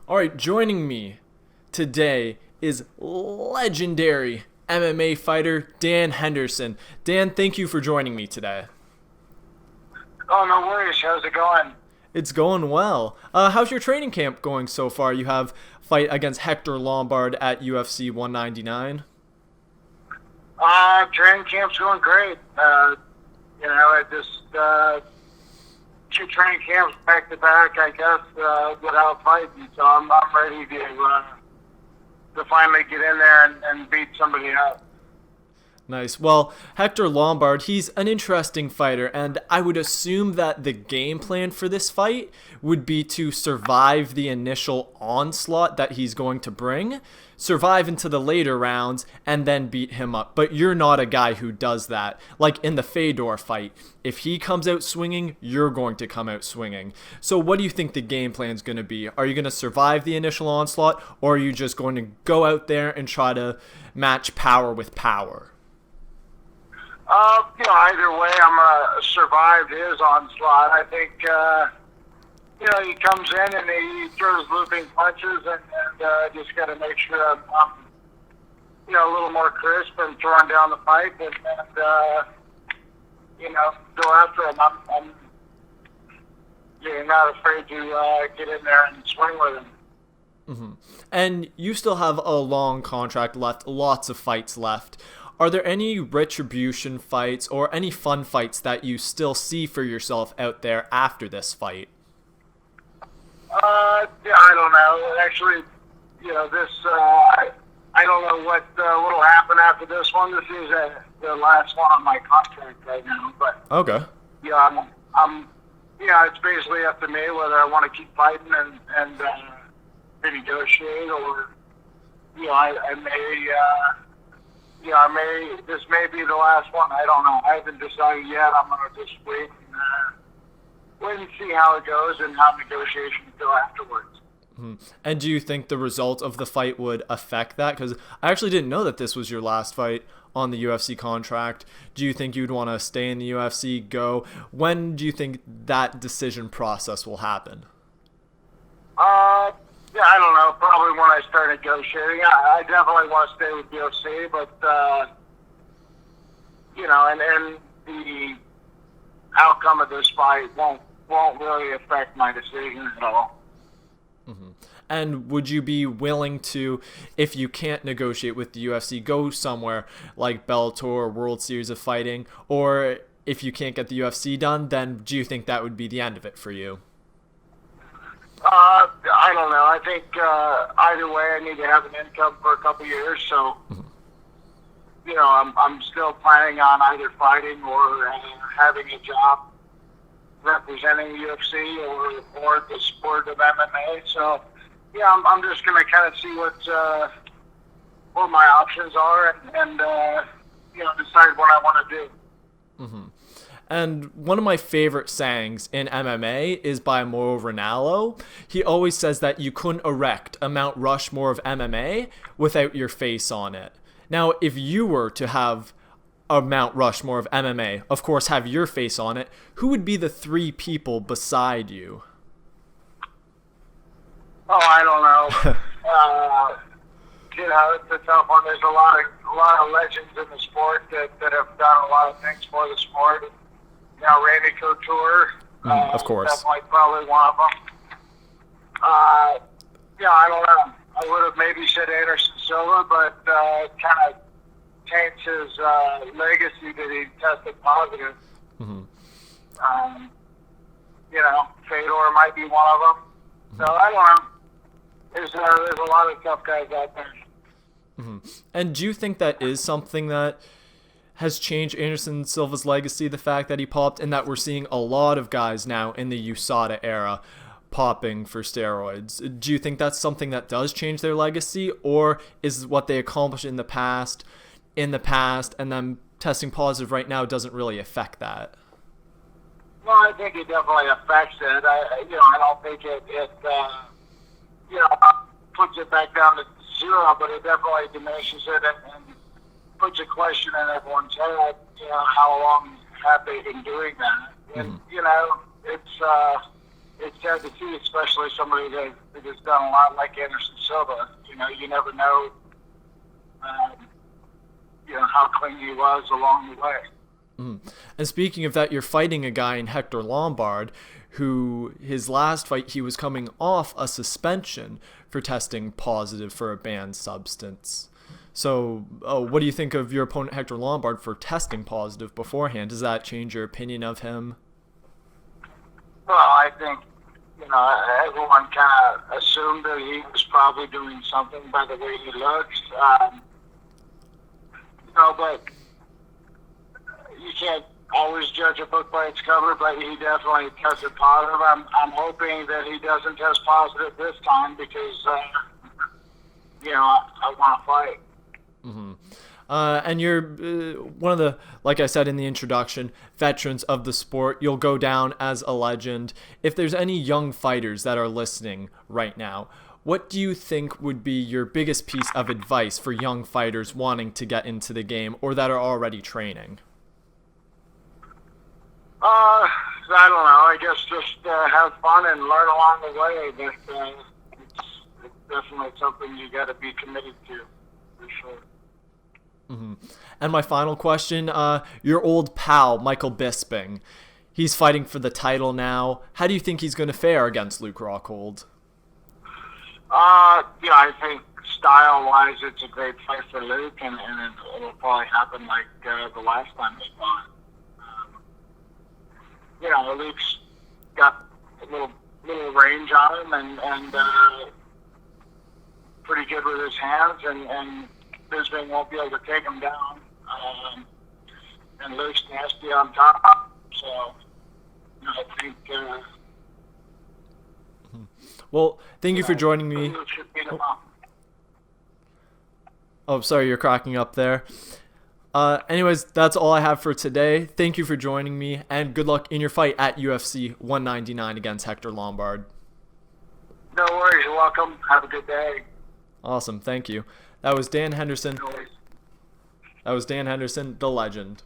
All right, joining me today is legendary MMA fighter Dan Henderson. Dan, thank you for joining me today. Oh, no worries. How's it going? It's going well. How's your training camp going so far? You have fight against Hector Lombard at UFC 199. Training camp's going great. I just two training camps back to back, I guess, without fighting. So I'm ready to finally get in there and beat somebody up. Nice. Well, Hector Lombard, he's an interesting fighter, and I would assume that the game plan for this fight would be to survive the initial onslaught that he's going to bring, survive into the later rounds, and then beat him up. But you're not a guy who does that. Like in the Fedor fight, if he comes out swinging, you're going to come out swinging. So what do you think the game plan is going to be? Are you going to survive the initial onslaught, or are you just going to go out there and try to match power with power? Either way, I'm gonna survive his onslaught. I think, he comes in and he throws looping punches, and just got to make sure I'm, a little more crisp and throwing down the pipe, and go after him. I'm not afraid to get in there and swing with him. Mm-hmm. And you still have a long contract left, lots of fights left. Are there any retribution fights or any fun fights that you still see for yourself out there after this fight? I don't know. Actually, I don't know what'll happen after this one. This is the last one on my contract right now. But Okay. I'm it's basically up to me whether I want to keep fighting and renegotiate, or this may be the last one. I don't know. I haven't decided yet. I'm going to just wait and see how it goes and how negotiations go afterwards. Mm-hmm. And do you think the result of the fight would affect that? Because I actually didn't know that this was your last fight on the UFC contract. Do you think you'd want to stay in the UFC, go? When do you think that decision process will happen? I don't know. Probably when I start negotiating. I definitely want to stay with UFC, but and the outcome of this fight won't really affect my decision at all. Mm-hmm. And would you be willing to, if you can't negotiate with the UFC, go somewhere like Bellator or World Series of Fighting, or if you can't get the UFC done, then do you think that would be the end of it for you? I don't know. I think either way, I need to have an income for a couple years. So, I'm still planning on either fighting or having a job representing the UFC or the sport of MMA. So, I'm just going to kind of see what my options are and decide what I want to do. Mm-hmm. And one of my favorite sayings in MMA is by Mauro Ranallo. He always says that you couldn't erect a Mount Rushmore of MMA without your face on it. Now, if you were to have a Mount Rushmore of MMA, of course have your face on it, who would be the three people beside you? Oh, I don't know. It's a tough one. There's a lot of legends in the sport that have done a lot of things for the sport. Randy Couture, of course. Definitely probably one of them. I don't know. I would have maybe said Anderson Silva, but kind of taints his legacy that he tested positive. Mm-hmm. Fedor might be one of them. Mm-hmm. So I don't know. There's a lot of tough guys out there. Mm-hmm. And do you think that is something that has changed Anderson Silva's legacy, the fact that he popped, and that we're seeing a lot of guys now in the USADA era popping for steroids? Do you think that's something that does change their legacy, or is what they accomplished in the past, and them testing positive right now doesn't really affect that? Well, I think it definitely affects it. I don't think it puts it back down to zero, but it definitely diminishes it and puts a question in everyone's head, how long have they been doing that? And, it's it's sad to see, especially somebody that has done a lot like Anderson Silva. You never know, how clean he was along the way. And speaking of that, you're fighting a guy in Hector Lombard, who his last fight, he was coming off a suspension for testing positive for a banned substance. So what do you think of your opponent Hector Lombard for testing positive beforehand? Does that change your opinion of him? Well, I think, everyone kind of assumed that he was probably doing something by the way he looks. But you can't always judge a book by its cover, but he definitely tested positive. I'm hoping that he doesn't test positive this time because, I want to fight. And you're one of the, like I said in the introduction, veterans of the sport. You'll go down as a legend. If there's any young fighters that are listening right now, what do you think would be your biggest piece of advice for young fighters wanting to get into the game or that are already training? I don't know. I guess just have fun and learn along the way. But it's definitely something you got to be committed to, for sure. And my final question, your old pal, Michael Bisping, he's fighting for the title now. How do you think he's going to fare against Luke Rockhold? I think style-wise, it's a great fight for Luke, and it'll probably happen like the last time they fought. Luke's got a little range on him, and pretty good with his hands, and Bisping won't be able to take him down. And Luke's nasty on top, so I think. Well, thank you for joining me. Oh, sorry, you're cracking up there. Anyways, that's all I have for today. Thank you for joining me, and good luck in your fight at UFC 199 against Hector Lombard. No worries. You're welcome. Have a good day. Awesome. Thank you. That was Dan Henderson. No worries. That was Dan Henderson, the legend.